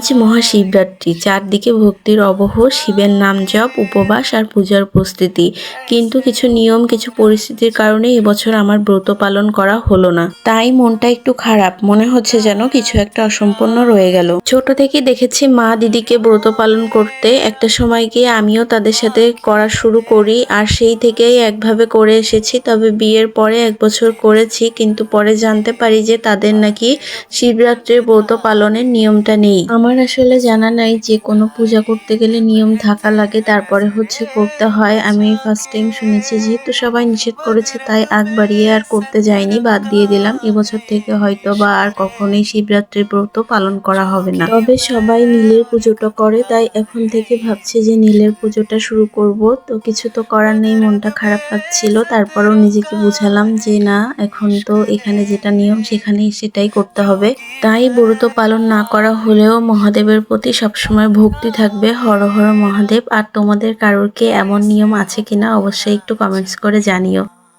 আজ মহাশিবরাত্রি, চারদিকে ভক্তির অবহ, শিবের নাম জপ, উপবাস আর পূজার প্রস্তুতি। কিন্তু কিছু নিয়ম, কিছু পরিস্থিতির কারণে এবছর আমার ব্রত পালন করা হলো না। তাই মনটা একটু খারাপ, মনে হচ্ছে যেন কিছু একটা অসম্পূর্ণ রয়ে গেল। ছোট থেকে দেখেছি মা দিদিকে ব্রত পালন করতে, একটা সময় গিয়ে আমিও তাদের সাথে করা শুরু করি, আর সেই থেকেই একভাবে করে এসেছি। তবে বিয়ের পরে 1 বছর করেছি, কিন্তু পরে জানতে পারি যে তাদের নাকি শিবরাত্রির ব্রত পালনের নিয়মটা নেই। আমার আসলে জানা নাই যে কোনো পূজা করতে গেলে নিয়ম থাকা লাগে, তারপরে করতে হয়। আমি ফার্স্ট টাইম শুনেছি, যেহেতু সবাই নিষেধ করেছে তাই আগ বাড়িয়ে আর করতে যাইনি, বাদ দিয়ে দিলাম। এবছর থেকে হয়তো বা আর কখনোই শিবরাত্রির ব্রত পালন করা হবে না। তবে সবাই নীলের পুজোটা করে, তাই এখন থেকে ভাবছি যে নীলের পুজোটা শুরু করব। তো কিছু তো করার নেই, মনটা খারাপ লাগছিল, তারপরেও নিজেকে বুঝালাম যে না, এখন তো এখানে যেটা নিয়ম সেখানেই সেটাই করতে হবে। তাই ব্রত পালন না করা হলেও মহাদেবের প্রতি সবসময় ভক্তি থাকবে। হর হর মহাদেব। আর তোমাদের কারোর কি এমন নিয়ম আছে কিনা অবশ্যই একটু কমেন্টস করে জানিও।